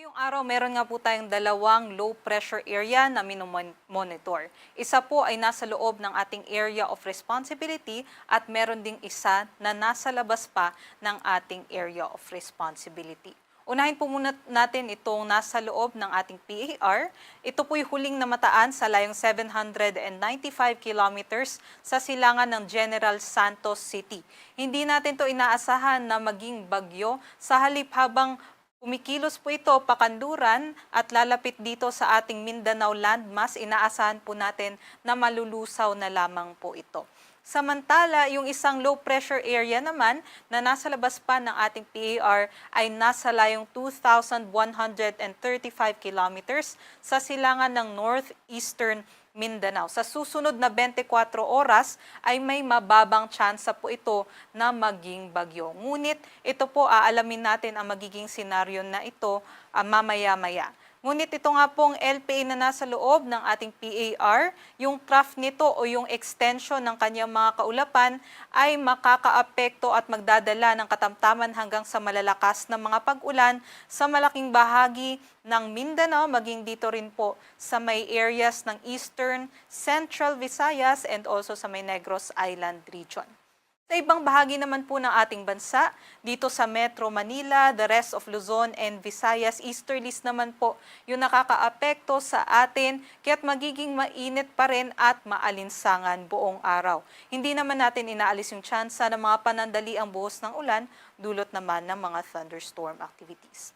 Ngayong araw, meron nga po tayong dalawang low pressure area na monitor. Isa po ay nasa loob ng ating area of responsibility at meron ding isa na nasa labas pa ng ating area of responsibility. Unahin po muna natin itong nasa loob ng ating PAR. Ito po'y huling namataan sa layong 795 kilometers sa silangan ng General Santos City. Hindi natin to inaasahan na maging bagyo sa halip habang kumikilos po ito pakanluran at lalapit dito sa ating Mindanao landmass, inaasahan po natin na malulusaw na lamang po ito. Samantala, yung isang low pressure area naman na nasa labas pa ng ating PAR ay nasa layong 2,135 kilometers sa silangan ng northeastern Mindanao. Sa susunod na 24 oras ay may mababang tsansa po ito na maging bagyo. Ngunit ito po aalamin natin ang magiging senaryo na ito mamaya-maya. Ngunit ito nga pong LPA na nasa loob ng ating PAR, yung trough nito o yung extension ng kanyang mga kaulapan ay makakaapekto at magdadala ng katamtaman hanggang sa malalakas na mga pag-ulan sa malaking bahagi ng Mindanao, maging dito rin po sa may areas ng Eastern, Central Visayas and also sa may Negros Island region. Sa ibang bahagi naman po ng ating bansa, dito sa Metro Manila, the rest of Luzon and Visayas, easterlies naman po yung nakakaapekto sa atin, kaya't magiging mainit pa rin at maalinsangan buong araw. Hindi naman natin inaalis yung tsansa ng mga panandaliang buhos ng ulan, dulot naman ng mga thunderstorm activities.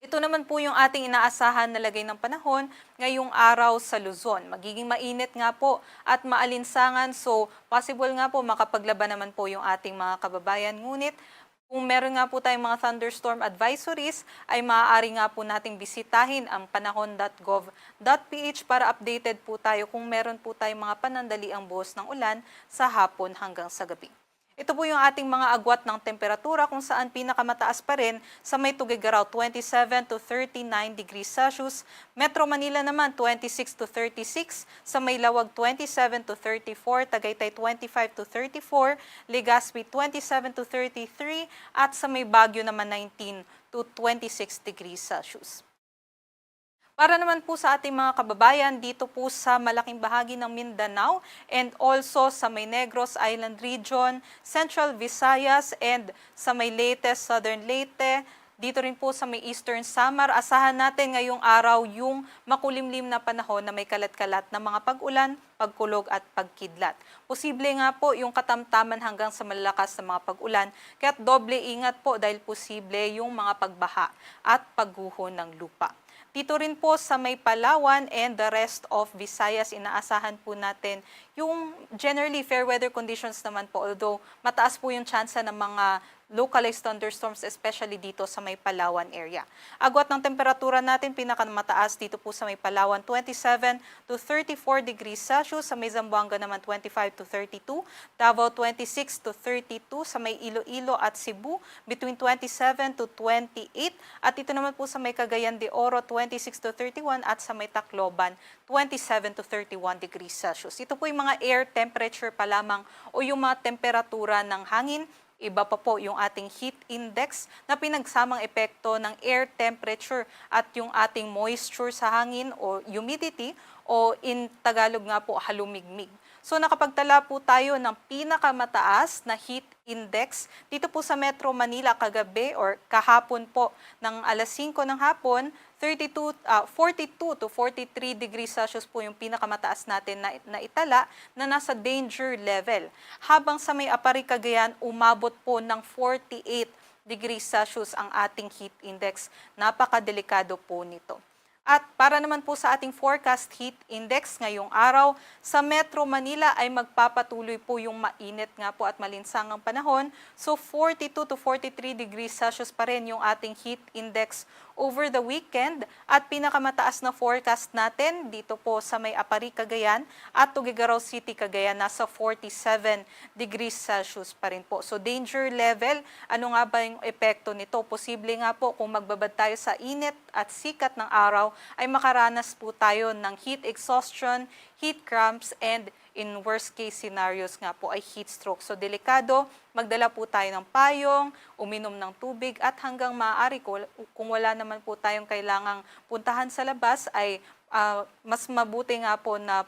Ito naman po yung ating inaasahan na lagay ng panahon ngayong araw sa Luzon. Magiging mainit nga po at maalinsangan, so possible nga po makapaglaban naman po yung ating mga kababayan. Ngunit kung meron nga po tayong mga thunderstorm advisories, ay maaari nga po nating bisitahin ang panahon.gov.ph para updated po tayo kung meron po tayong mga panandaliang buhos ng ulan sa hapon hanggang sa gabi. Ito po yung ating mga agwat ng temperatura kung saan pinakamataas pa rin sa may Tuguegarao 27 to 39 degrees Celsius, Metro Manila naman 26 to 36, sa may Lawag 27 to 34, Tagaytay 25 to 34, Legazpi 27 to 33 at sa may Baguio naman 19 to 26 degrees Celsius. Para naman po sa ating mga kababayan dito po sa malaking bahagi ng Mindanao and also sa may Negros Island region, Central Visayas and sa may Leyte, Southern Leyte, dito rin po sa may Eastern Samar, asahan natin ngayong araw yung makulimlim na panahon na may kalat-kalat na mga pag-ulan, pagkulog at pagkidlat. Posible nga po yung katamtaman hanggang sa malalakas na mga pag-ulan, kaya't doble ingat po dahil posible yung mga pagbaha at pagguho ng lupa. Dito rin po sa may Palawan and the rest of Visayas, inaasahan po natin yung generally fair weather conditions naman po, although mataas po yung tsansa ng mga localized thunderstorms, especially dito sa may Palawan area. Agwat ng temperatura natin, pinakamataas dito po sa may Palawan, 27 to 34 degrees Celsius, sa may Zamboanga naman 25 to 32, Davao 26 to 32, sa may Iloilo at Cebu, between 27 to 28, at ito naman po sa may Cagayan de Oro, 26 to 31, at sa may Tacloban, 27 to 31 degrees Celsius. Ito po yung mga air temperature pa lamang o yung mga temperatura ng hangin. Iba pa po yung ating heat index na pinagsamang epekto ng air temperature at yung ating moisture sa hangin o humidity o in Tagalog nga po halumigmig. So nakapagtala po tayo ng pinakamataas na heat index dito po sa Metro Manila kagabi or kahapon po ng alas 5 ng hapon, 42 to 43 degrees Celsius po yung pinakamataas natin na itala na nasa danger level. Habang sa may Apari, Cagayan, umabot po ng 48 degrees Celsius ang ating heat index. Napakadelikado po nito. At para naman po sa ating forecast heat index ngayong araw, sa Metro Manila ay magpapatuloy po yung mainit nga po at malinsangang panahon. So 42 to 43 degrees Celsius pa rin yung ating heat index over the weekend at pinakamataas na forecast natin dito po sa may Apari, Cagayan at Tuguegarao City, Cagayan, nasa 47 degrees Celsius pa rin po. So danger level, ano nga ba yung epekto nito? Posible nga po kung magbabad tayo sa init at sikat ng araw ay makaranas po tayo ng heat exhaustion, heat cramps, and in worst case scenarios nga po ay heat stroke. So delikado, magdala po tayo ng payong, uminom ng tubig at hanggang maaari kung wala naman po tayong kailangang puntahan sa labas ay mas mabuti nga po na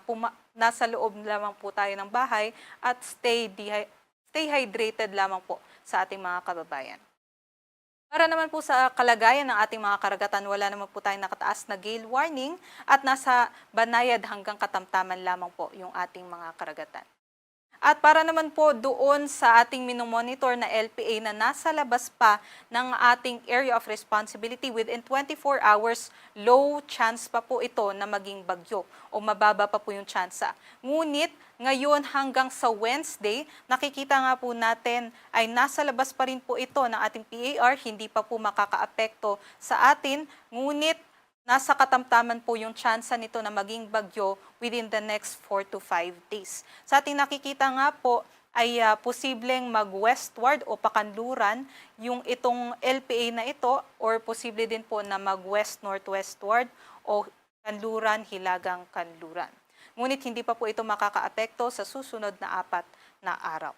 nasa loob lamang po tayo ng bahay at stay hydrated lamang po sa ating mga kababayan. Para naman po sa kalagayan ng ating mga karagatan, wala naman po tayong nakataas na gale warning at nasa banayad hanggang katamtaman lamang po yung ating mga karagatan. At para naman po doon sa ating minomonitor na LPA na nasa labas pa ng ating area of responsibility within 24 hours, low chance pa po ito na maging bagyo o mababa pa po yung tsansa. Ngunit ngayon hanggang sa Wednesday, nakikita nga po natin ay nasa labas pa rin po ito ng ating PAR, hindi pa po makakaapekto sa atin, ngunit nasa katamtaman po yung tsansa nito na maging bagyo within the next 4 to 5 days. Sa ating nakikita nga po ay posibleng mag-westward o pakanluran yung itong LPA na ito or posible din po na mag-west-northwestward o kanluran, hilagang kanluran. Ngunit hindi pa po ito makakaapekto sa susunod na 4 na araw.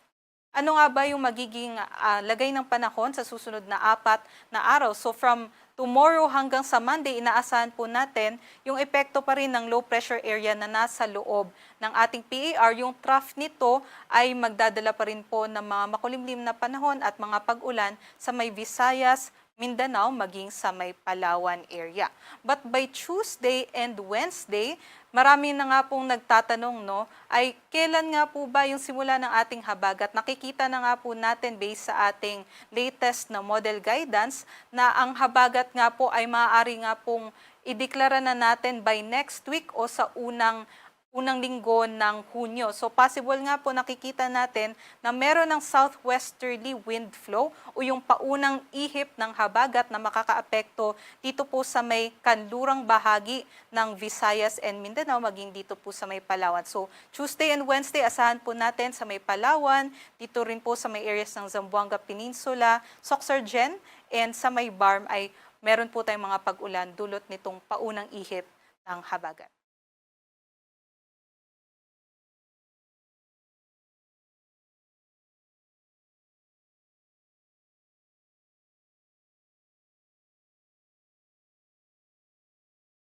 Ano nga ba yung magiging lagay ng panahon sa susunod na 4 na araw? So from tomorrow hanggang sa Monday, inaasahan po natin yung epekto pa rin ng low pressure area na nasa loob ng ating PAR. Yung trough nito ay magdadala pa rin po ng mga makulimlim na panahon at mga pag-ulan sa may Visayas, Mindanao, maging sa may Palawan area. But by Tuesday and Wednesday, marami na nga pong nagtatanong, no, ay kailan nga po ba yung simula ng ating habagat? Nakikita na nga po natin based sa ating latest na model guidance na ang habagat nga po ay maaari nga pong ideklara na natin by next week o sa unang linggo ng Hunyo. So possible nga po nakikita natin na meron ng southwesterly wind flow o yung paunang ihip ng habagat na makakaapekto dito po sa may kanlurang bahagi ng Visayas and Mindanao, maging dito po sa may Palawan. So Tuesday and Wednesday, asahan po natin sa may Palawan, dito rin po sa may areas ng Zamboanga Peninsula, Sorsogon, and sa may Barm ay meron po tayong mga pag-ulan dulot nitong paunang ihip ng habagat.